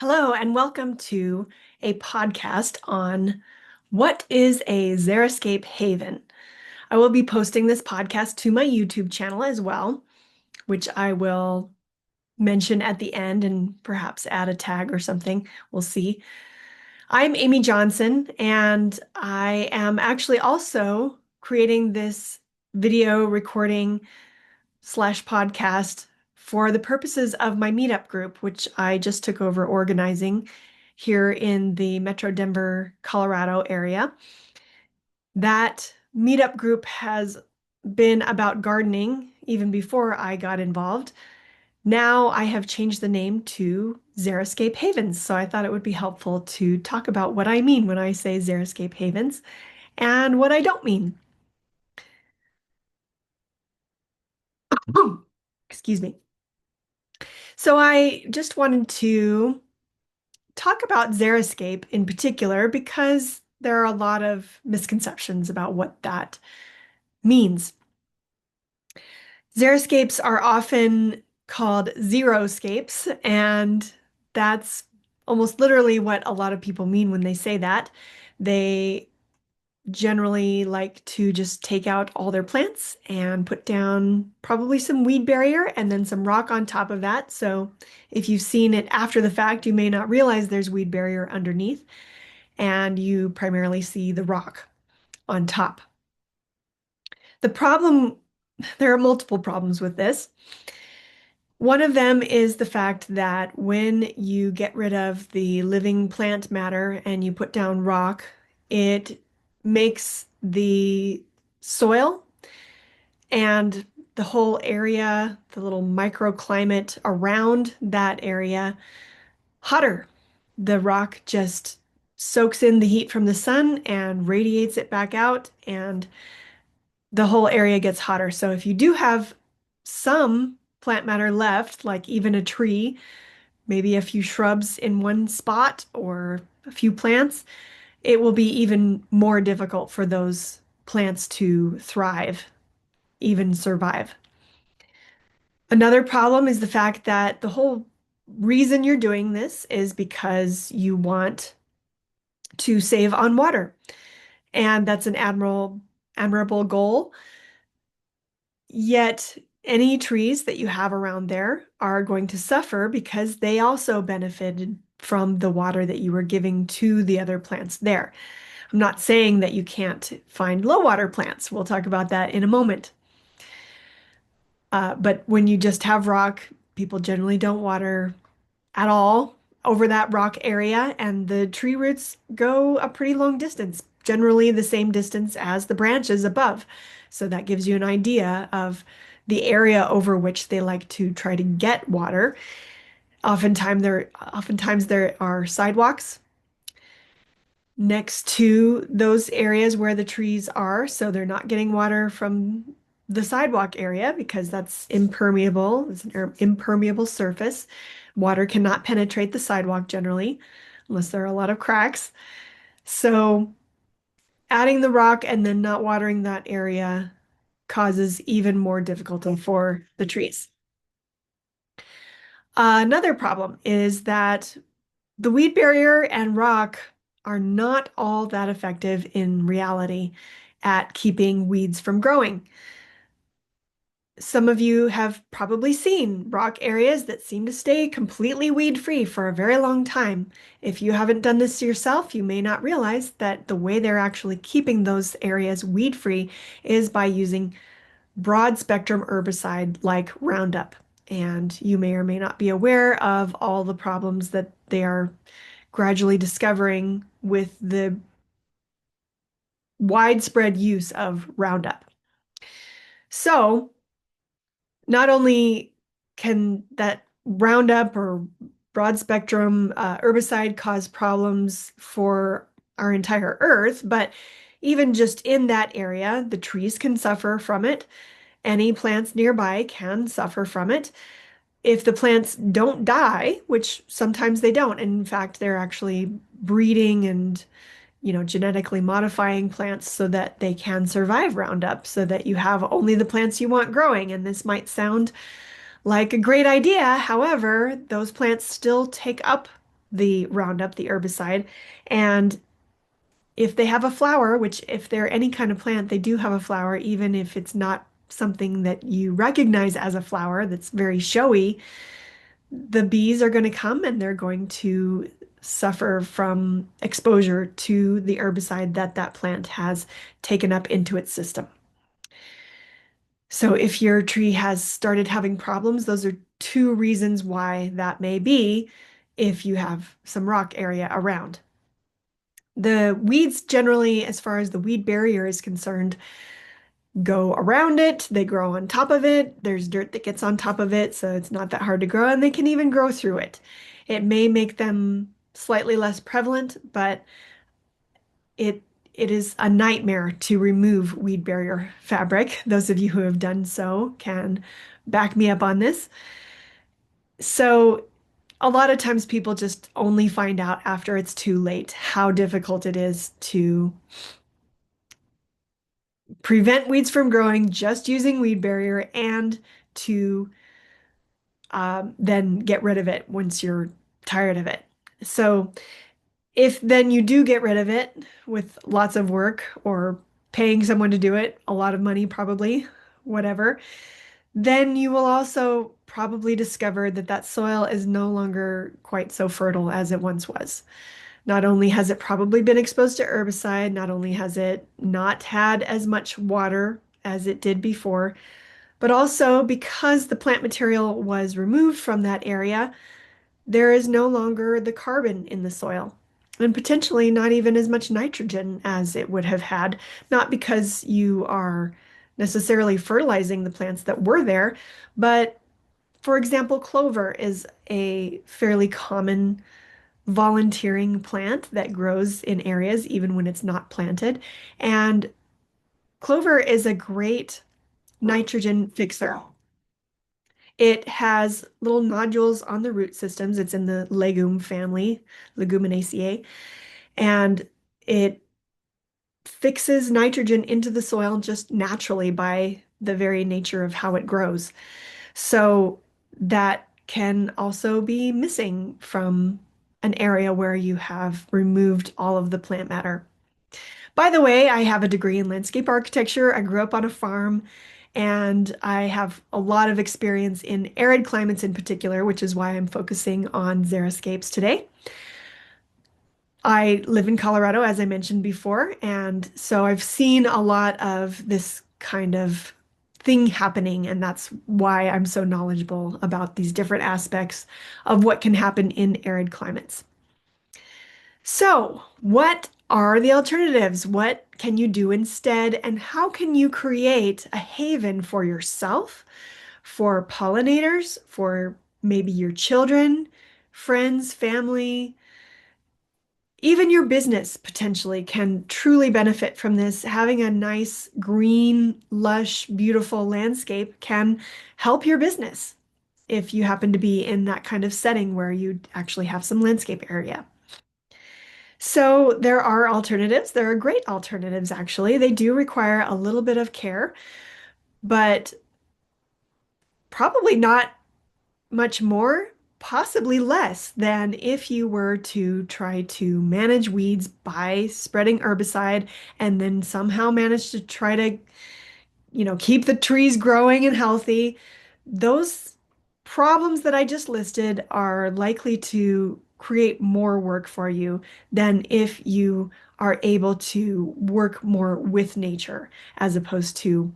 Hello, and welcome to a podcast on what is a Xeriscape haven. I will be posting this podcast to my YouTube channel as well, which I will mention at the end and perhaps add a tag or something. We'll see. I'm Amy Johnson, and I am actually also creating this video recording slash podcast for the purposes of my meetup group, which I just took over organizing here in the Metro Denver, Colorado area. That meetup group has been about gardening even before I got involved. Now I have changed the name to Xeriscape Havens, so I thought it would be helpful to talk about what I mean when I say Xeriscape Havens and what I don't mean. Excuse me. So I just wanted to talk about Xeriscape in particular because there are a lot of misconceptions about what that means. Xeriscapes are often called xeroscapes, and that's almost literally what a lot of people mean when they say that. They generally like to just take out all their plants and put down probably some weed barrier and then some rock on top of that. So if you've seen it after the fact, you may not realize there's weed barrier underneath, and you primarily see the rock on top. The problem, there are multiple problems with this. One of them is the fact that when you get rid of the living plant matter and you put down rock, it makes the soil and the whole area, the little microclimate around that area, hotter. The rock just soaks in the heat from the sun and radiates it back out, and the whole area gets hotter. So if you do have some plant matter left, like even a tree, maybe a few shrubs in one spot or a few plants, it will be even more difficult for those plants to thrive, even survive. Another problem is the fact that the whole reason you're doing this is because you want to save on water. And that's an admirable goal. Yet any trees that you have around there are going to suffer because they also benefited from the water that you were giving to the other plants there. I'm not saying that you can't find low water plants. We'll talk about that in a moment. But when you just have rock, people generally don't water at all over that rock area, and the tree roots go a pretty long distance, generally the same distance as the branches above. So that gives you an idea of the area over which they like to try to get water. Oftentimes there are sidewalks next to those areas where the trees are, so they're not getting water from the sidewalk area because that's impermeable. It's an impermeable surface. Water cannot penetrate the sidewalk generally, unless there are a lot of cracks. So adding the rock and then not watering that area causes even more difficulty for the trees. Another problem is that the weed barrier and rock are not all that effective in reality at keeping weeds from growing. Some of you have probably seen rock areas that seem to stay completely weed-free for a very long time. If you haven't done this yourself, you may not realize that the way they're actually keeping those areas weed-free is by using broad spectrum herbicide like Roundup. And you may or may not be aware of all the problems that they are gradually discovering with the widespread use of Roundup. So, not only can that Roundup or broad spectrum herbicide cause problems for our entire earth, but even just in that area, the trees can suffer from it. Any plants nearby can suffer from it. If the plants don't die, which sometimes they don't, and in fact, they're actually breeding and genetically modifying plants so that they can survive Roundup, so that you have only the plants you want growing. And this might sound like a great idea. However, those plants still take up the Roundup, the herbicide. And if they have a flower, which if they're any kind of plant, they do have a flower, even if it's not something that you recognize as a flower that's very showy, the bees are going to come and they're going to suffer from exposure to the herbicide that that plant has taken up into its system. So if your tree has started having problems, those are two reasons why that may be if you have some rock area around. The weeds generally, as far as the weed barrier is concerned, go around it. They grow on top of it. There's dirt that gets on top of it, so it's not that hard to grow, and they can even grow through it. It may make them slightly less prevalent, but it it is a nightmare to remove weed barrier fabric. Those of you who have done so can back me up on this. So a lot of times people just only find out after it's too late how difficult it is to prevent weeds from growing just using weed barrier and to then get rid of it once you're tired of it. So if then you do get rid of it with lots of work or paying someone to do it, a lot of money probably, whatever, then you will also probably discover that that soil is no longer quite so fertile as it once was. Not only has it probably been exposed to herbicide, not only has it not had as much water as it did before, but also because the plant material was removed from that area, there is no longer the carbon in the soil, and potentially not even as much nitrogen as it would have had, not because you are necessarily fertilizing the plants that were there, but for example, clover is a fairly common volunteering plant that grows in areas even when it's not planted. And clover is a great nitrogen fixer. It has little nodules on the root systems. It's in the legume family, Leguminosae, and it fixes nitrogen into the soil just naturally by the very nature of how it grows. So that can also be missing from an area where you have removed all of the plant matter. By the way, I have a degree in landscape architecture. I grew up on a farm and I have a lot of experience in arid climates in particular, which is why I'm focusing on xeriscapes today. I live in Colorado, as I mentioned before, and so I've seen a lot of this kind of thing happening, and that's why I'm so knowledgeable about these different aspects of what can happen in arid climates. So, what are the alternatives? What can you do instead? And how can you create a haven for yourself, for pollinators, for maybe your children, friends, family? Even your business potentially can truly benefit from this. Having a nice, green, lush, beautiful landscape can help your business if you happen to be in that kind of setting where you actually have some landscape area. So there are alternatives. There are great alternatives, actually. They do require a little bit of care, but probably not much more, possibly less than if you were to try to manage weeds by spreading herbicide and then somehow manage to try to, keep the trees growing and healthy. Those problems that I just listed are likely to create more work for you than if you are able to work more with nature as opposed to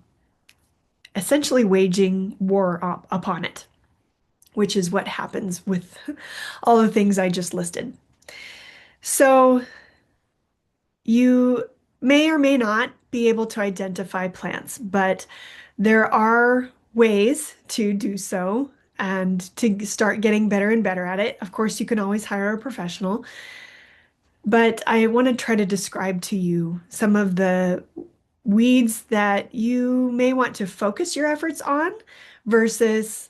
essentially waging war upon it, which is what happens with all the things I just listed. So you may or may not be able to identify plants, but there are ways to do so and to start getting better and better at it. Of course, you can always hire a professional, but I want to try to describe to you some of the weeds that you may want to focus your efforts on versus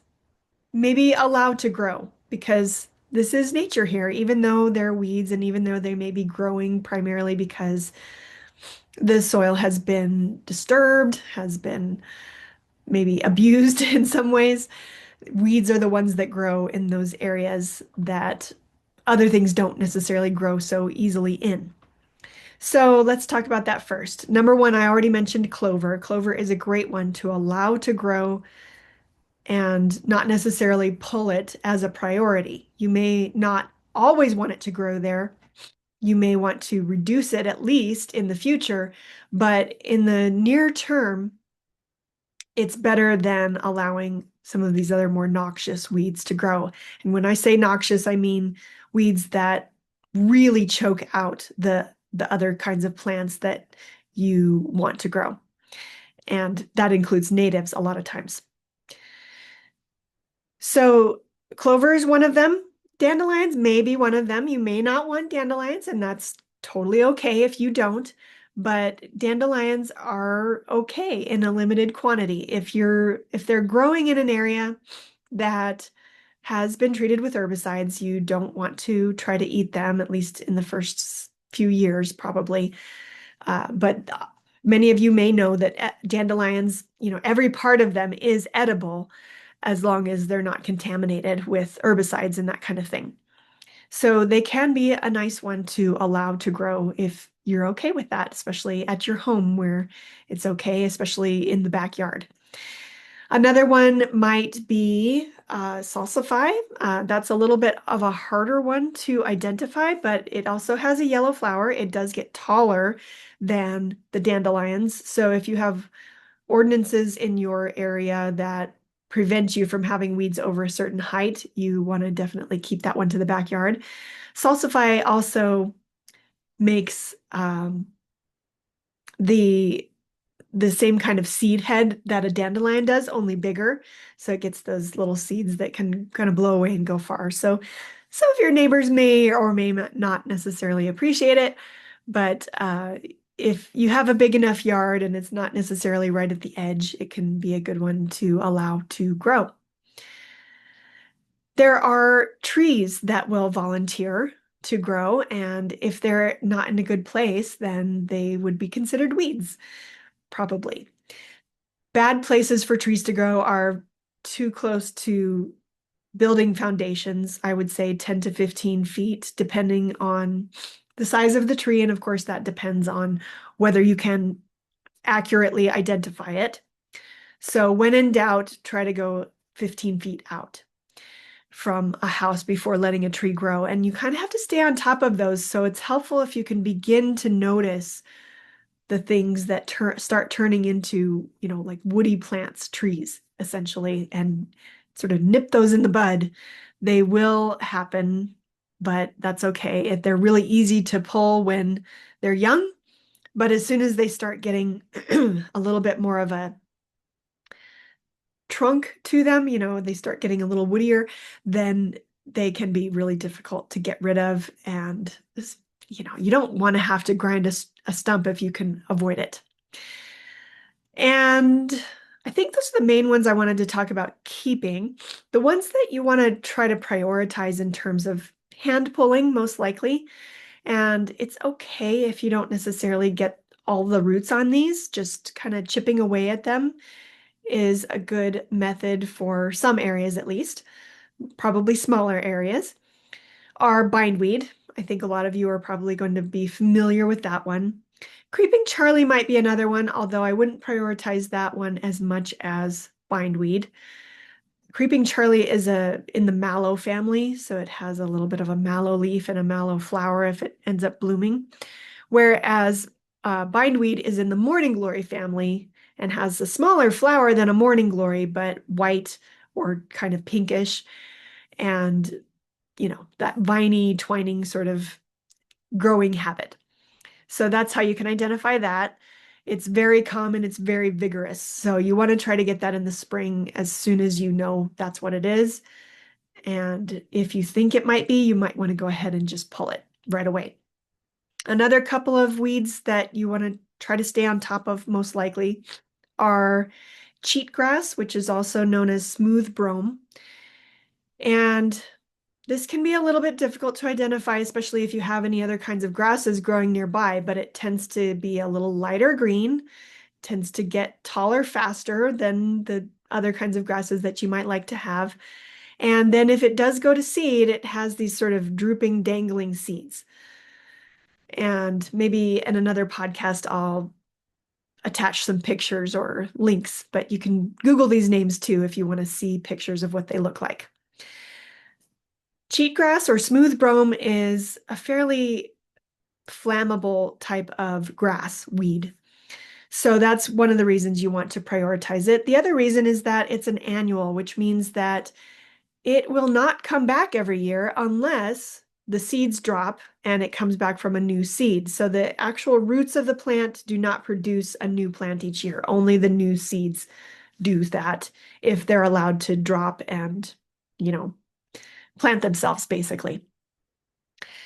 maybe allow to grow because this is nature here, even though they're weeds and even though they may be growing primarily because the soil has been disturbed, has been maybe abused in some ways. Weeds are the ones that grow in those areas that other things don't necessarily grow so easily in. So let's talk about that first. Number one, I already mentioned clover. Clover is a great one to allow to grow and not necessarily pull it as a priority. You may not always want it to grow there. You may want to reduce it at least in the future, but in the near term, it's better than allowing some of these other more noxious weeds to grow. And when I say noxious, I mean weeds that really choke out the other kinds of plants that you want to grow. And that includes natives a lot of times. So clover is one of them. Dandelions may be one of them. You may not want dandelions, and that's totally okay if you don't. But dandelions are okay in a limited quantity. If they're growing in an area that has been treated with herbicides, you don't want to try to eat them, at least in the first few years, probably. But many of you may know that dandelions, every part of them is edible as long as they're not contaminated with herbicides and that kind of thing. So they can be a nice one to allow to grow if you're okay with that, especially at your home where it's okay, especially in the backyard. Another one might be salsify. That's a little bit of a harder one to identify, but it also has a yellow flower. It does get taller than the dandelions. So if you have ordinances in your area that prevent you from having weeds over a certain height, you want to definitely keep that one to the backyard. Salsify also makes the same kind of seed head that a dandelion does, only bigger. So it gets those little seeds that can kind of blow away and go far. So some of your neighbors may or may not necessarily appreciate it, but if you have a big enough yard and it's not necessarily right at the edge, it can be a good one to allow to grow. There are trees that will volunteer to grow, and if they're not in a good place, then they would be considered weeds, probably. Bad places for trees to grow are too close to building foundations, I would say 10 to 15 feet, depending on the size of the tree. And of course, that depends on whether you can accurately identify it. So when in doubt, try to go 15 feet out from a house before letting a tree grow. And you kind of have to stay on top of those. So it's helpful if you can begin to notice the things that start turning into, like woody plants, trees, essentially, and sort of nip those in the bud. They will happen, but that's okay. They're really easy to pull when they're young, but as soon as they start getting a little bit more of a trunk to them, they start getting a little woodier, then they can be really difficult to get rid of. And, you don't want to have to grind a stump if you can avoid it. And I think those are the main ones I wanted to talk about keeping. The ones that you want to try to prioritize in terms of hand pulling, most likely. And it's okay if you don't necessarily get all the roots on these, just kind of chipping away at them is a good method for some areas at least, probably smaller areas. Are bindweed. I think a lot of you are probably going to be familiar with that one. Creeping Charlie might be another one, although I wouldn't prioritize that one as much as bindweed. Creeping Charlie is in the mallow family, so it has a little bit of a mallow leaf and a mallow flower if it ends up blooming. Whereas bindweed is in the morning glory family and has a smaller flower than a morning glory, but white or kind of pinkish, and that viney, twining sort of growing habit. So that's how you can identify that. It's very common, it's very vigorous. So you want to try to get that in the spring as soon as you know that's what it is. And if you think it might be, you might want to go ahead and just pull it right away. Another couple of weeds that you want to try to stay on top of most likely are cheatgrass, which is also known as smooth brome. And this can be a little bit difficult to identify, especially if you have any other kinds of grasses growing nearby, but it tends to be a little lighter green, tends to get taller faster than the other kinds of grasses that you might like to have. And then if it does go to seed, it has these sort of drooping, dangling seeds. And maybe in another podcast, I'll attach some pictures or links, but you can Google these names too if you want to see pictures of what they look like. Cheatgrass or smooth brome is a fairly flammable type of grass weed. So that's one of the reasons you want to prioritize it. The other reason is that it's an annual, which means that it will not come back every year unless the seeds drop and it comes back from a new seed. So the actual roots of the plant do not produce a new plant each year. Only the new seeds do that if they're allowed to drop and, you know, plant themselves basically.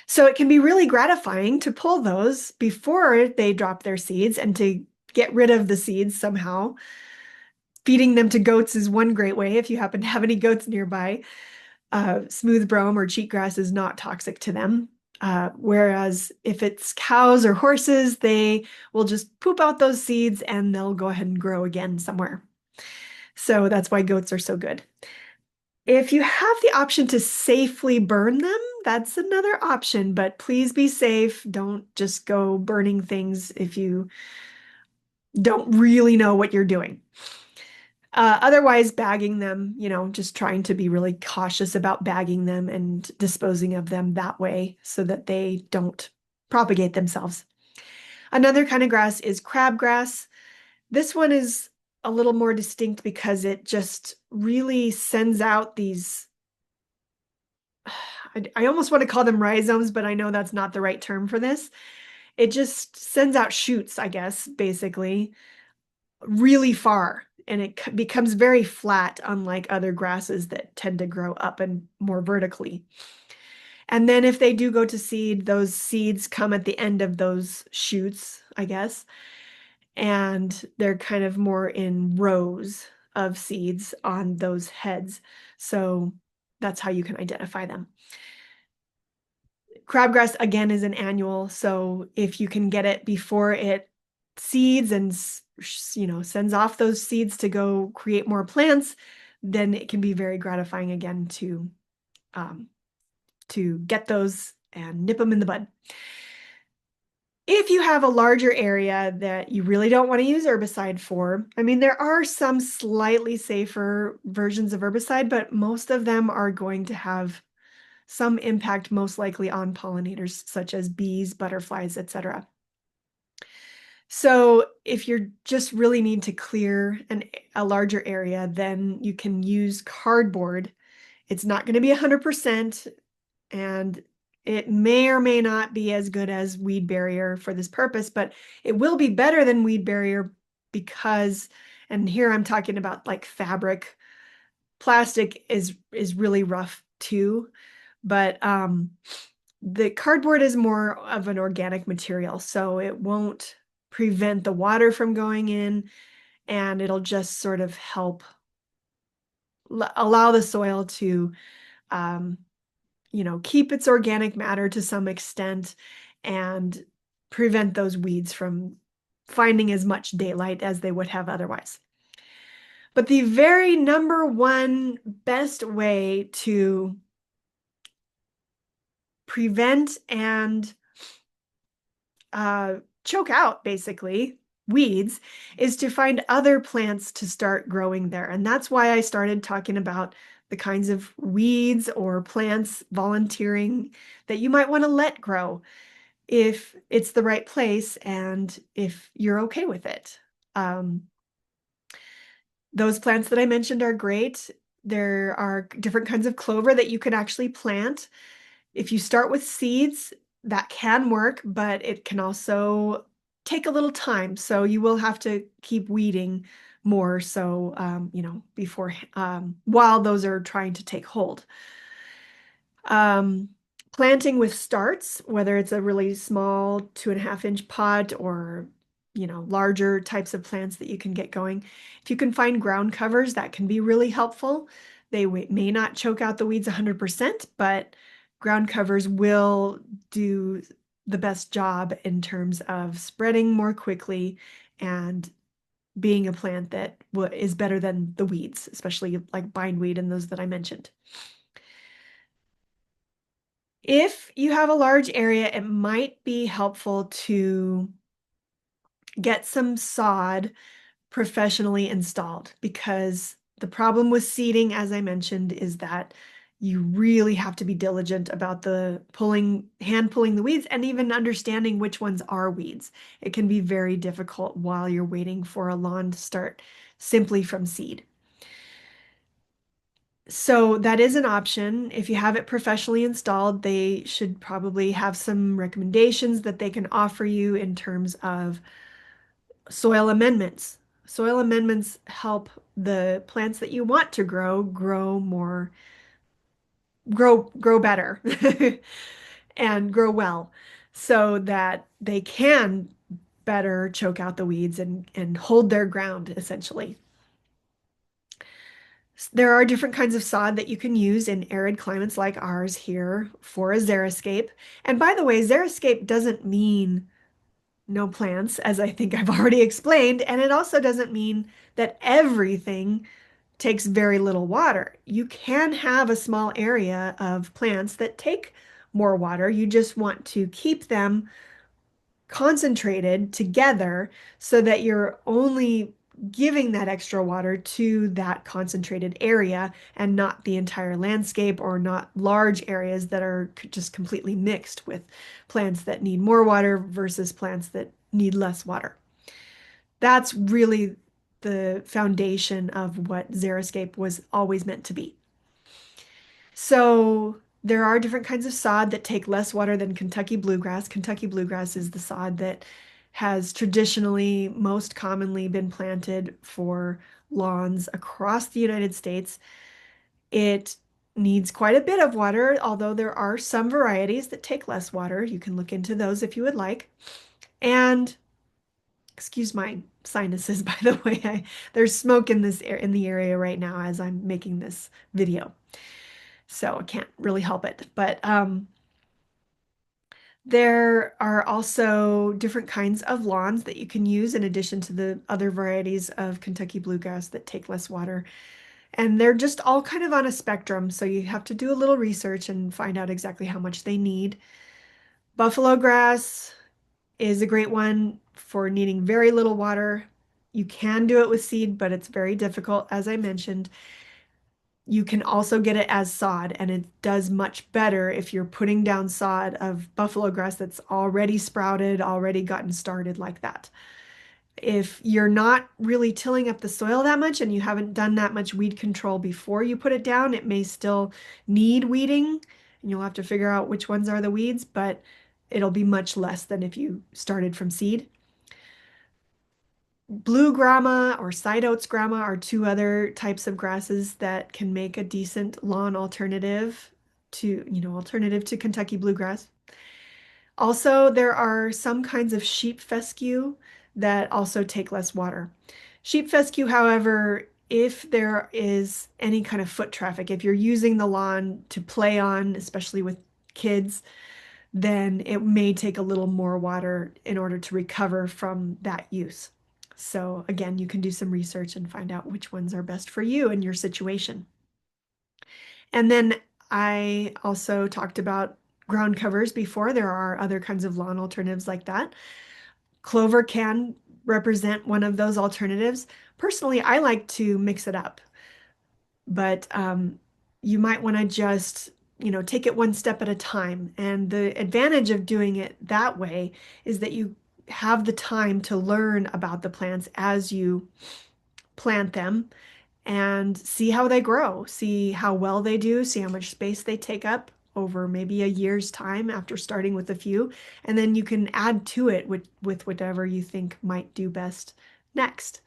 So it can be really gratifying to pull those before they drop their seeds and to get rid of the seeds somehow. Feeding them to goats is one great way if you happen to have any goats nearby. Smooth brome or cheatgrass is not toxic to them. Whereas if it's cows or horses, they will just poop out those seeds and they'll go ahead and grow again somewhere. So that's why goats are so good. If you have the option to safely burn them, that's another option, but please be safe. Don't just go burning things if you don't really know what you're doing. Otherwise, bagging them, just trying to be really cautious about bagging them and disposing of them that way so that they don't propagate themselves. Another kind of grass is crabgrass. This one is a little more distinct because it just really sends out these, I almost want to call them rhizomes, but I know that's not the right term for this. It just sends out shoots, I guess, basically, really far. And it becomes very flat, unlike other grasses that tend to grow up and more vertically. And then if they do go to seed, those seeds come at the end of those shoots, I guess. And they're kind of more in rows of seeds on those heads. So that's how you can identify them. Crabgrass, again, is an annual. So if you can get it before it seeds and sends off those seeds to go create more plants, then it can be very gratifying again to get those and nip them in the bud. If you have a larger area that you really don't want to use herbicide for, I mean, there are some slightly safer versions of herbicide, but most of them are going to have some impact, most likely on pollinators such as bees, butterflies, etc. So if you just really need to clear a larger area, then you can use cardboard. It's not going to be 100%, and it may or may not be as good as weed barrier for this purpose, but it will be better than weed barrier because, and here I'm talking about like fabric, plastic is really rough too, but the cardboard is more of an organic material, so it won't prevent the water from going in, and it'll just sort of help allow the soil to keep its organic matter to some extent and prevent those weeds from finding as much daylight as they would have otherwise. But the very number one best way to prevent and choke out basically weeds is to find other plants to start growing there. And that's why I started talking about the kinds of weeds or plants volunteering that you might want to let grow if it's the right place and if you're okay with it. Those plants that I mentioned are great. There are different kinds of clover that you can actually plant. If you start with seeds, that can work, but it can also take a little time. So you will have to keep weeding more so, before, while those are trying to take hold. Planting with starts, whether it's a really small 2.5-inch pot or, larger types of plants that you can get going. If you can find ground covers, that can be really helpful. They may not choke out the weeds 100%, but ground covers will do the best job in terms of spreading more quickly and being a plant that is better than the weeds, especially like bindweed and those that I mentioned. If you have a large area, it might be helpful to get some sod professionally installed, because the problem with seeding, as I mentioned, is that you really have to be diligent about the hand pulling the weeds and even understanding which ones are weeds. It can be very difficult while you're waiting for a lawn to start simply from seed. So that is an option. If you have it professionally installed, they should probably have some recommendations that they can offer you in terms of soil amendments. Soil amendments help the plants that you want to grow better and grow well, so that they can better choke out the weeds and hold their ground essentially. There are different kinds of sod that you can use in arid climates like ours here for a xeriscape. And by the way, xeriscape doesn't mean no plants, as I think I've already explained, and it also doesn't mean that everything takes very little water. You can have a small area of plants that take more water. You just want to keep them concentrated together so that you're only giving that extra water to that concentrated area and not the entire landscape, or not large areas that are just completely mixed with plants that need more water versus plants that need less water. That's really the foundation of what Xeriscape was always meant to be. So there are different kinds of sod that take less water than Kentucky bluegrass. Kentucky bluegrass is the sod that has traditionally most commonly been planted for lawns across the United States. It needs quite a bit of water, although there are some varieties that take less water. You can look into those if you would like. And excuse my sinuses, by the way, there's smoke in in the area right now as I'm making this video, so I can't really help it. But there are also different kinds of lawns that you can use in addition to the other varieties of Kentucky bluegrass that take less water. And they're just all kind of on a spectrum, so you have to do a little research and find out exactly how much they need. Buffalo grass is a great one for needing very little water. You can do it with seed, but it's very difficult, as I mentioned. You can also get it as sod, and it does much better if you're putting down sod of buffalo grass that's already sprouted, already gotten started like that. If you're not really tilling up the soil that much and you haven't done that much weed control before you put it down, it may still need weeding, and you'll have to figure out which ones are the weeds, but it'll be much less than if you started from seed. Blue grama or side oats grama are two other types of grasses that can make a decent lawn alternative to Kentucky bluegrass. Also, there are some kinds of sheep fescue that also take less water. Sheep fescue, however, if there is any kind of foot traffic, if you're using the lawn to play on, especially with kids, then it may take a little more water in order to recover from that use. So again, you can do some research and find out which ones are best for you and your situation. And then I also talked about ground covers before. There are other kinds of lawn alternatives like that. Clover can represent one of those alternatives. Personally, I like to mix it up, but you might want to just, take it one step at a time. And the advantage of doing it that way is that you have the time to learn about the plants as you plant them and see how they grow, see how well they do, see how much space they take up over maybe a year's time after starting with a few. And then you can add to it with whatever you think might do best next.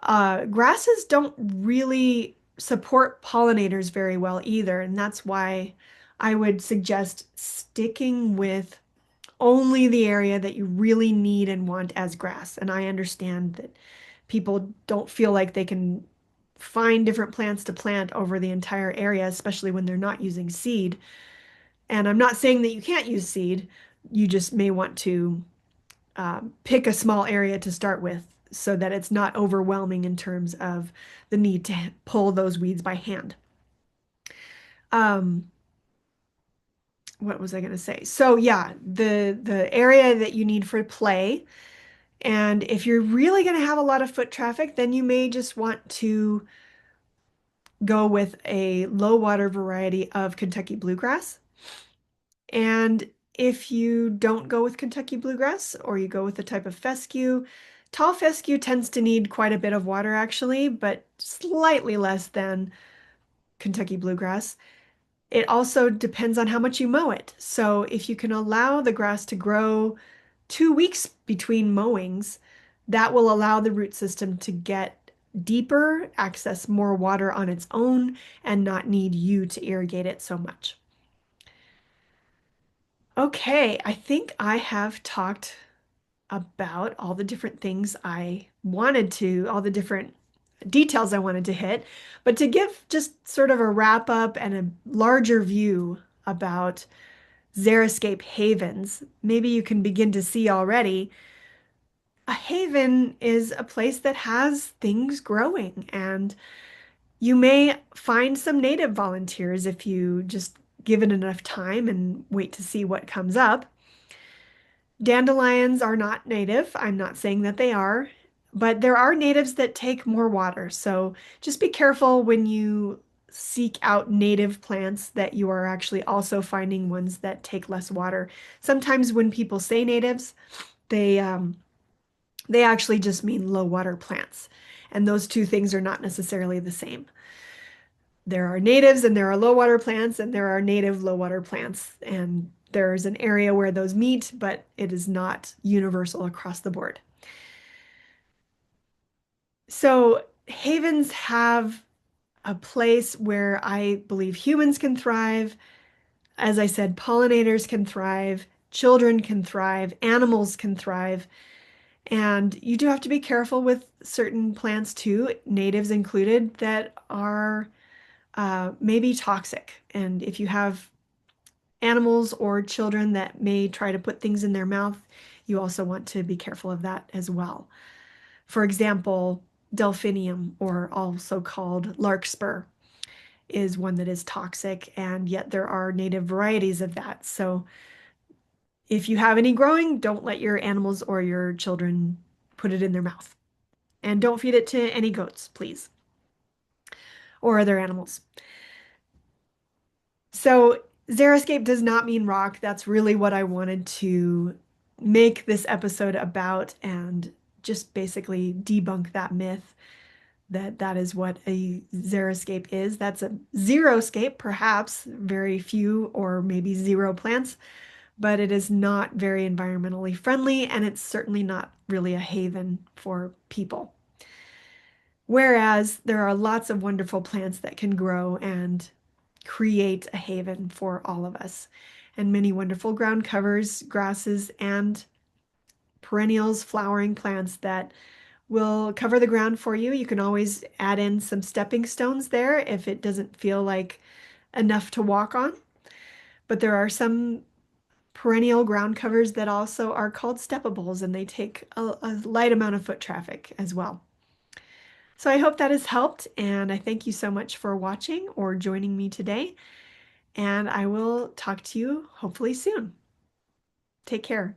Grasses don't really support pollinators very well either, and that's why I would suggest sticking with only the area that you really need and want as grass. And I understand that people don't feel like they can find different plants to plant over the entire area, especially when they're not using seed. And I'm not saying that you can't use seed, you just may want to pick a small area to start with so that it's not overwhelming in terms of the need to pull those weeds by hand. Um, what was I going to say? So yeah, the area that you need for play, and if you're really going to have a lot of foot traffic, then you may just want to go with a low water variety of Kentucky bluegrass. And if you don't go with Kentucky bluegrass or you go with a type of fescue, tall fescue tends to need quite a bit of water actually, but slightly less than Kentucky bluegrass. It also depends on how much you mow it. So if you can allow the grass to grow 2 weeks between mowings, that will allow the root system to get deeper, access more water on its own, and not need you to irrigate it so much. Okay, I think I have talked about all the different things I wanted to, all the different details I wanted to hit. But to give just sort of a wrap up and a larger view about Xeriscape havens, maybe you can begin to see already a haven is a place that has things growing, and you may find some native volunteers if you just give it enough time and wait to see what comes up. Dandelions are not native. I'm not saying that they are, but there are natives that take more water. So just be careful when you seek out native plants that you are actually also finding ones that take less water. Sometimes when people say natives, they um, they actually just mean low water plants. And those two things are not necessarily the same. There are natives and there are low water plants and there are native low water plants. And there's an area where those meet, but it is not universal across the board. So havens have a place where I believe humans can thrive. As I said, pollinators can thrive, children can thrive, animals can thrive. And you do have to be careful with certain plants too, natives included, that are maybe toxic. And if you have animals or children that may try to put things in their mouth, you also want to be careful of that as well. For example, delphinium, or also called larkspur, is one that is toxic, and yet there are native varieties of that. So if you have any growing, don't let your animals or your children put it in their mouth. And don't feed it to any goats, please, or other animals. So Xeriscape does not mean rock. That's really what I wanted to make this episode about, and just basically debunk that myth that that is what a xeriscape is. That's a xeroscape, perhaps very few or maybe zero plants, but it is not very environmentally friendly, and it's certainly not really a haven for people. Whereas there are lots of wonderful plants that can grow and create a haven for all of us, and many wonderful ground covers, grasses, and perennials, flowering plants that will cover the ground for you. You can always add in some stepping stones there if it doesn't feel like enough to walk on. But there are some perennial ground covers that also are called steppables, and they take a light amount of foot traffic as well. So I hope that has helped, and I thank you so much for watching or joining me today, and I will talk to you hopefully soon. Take care.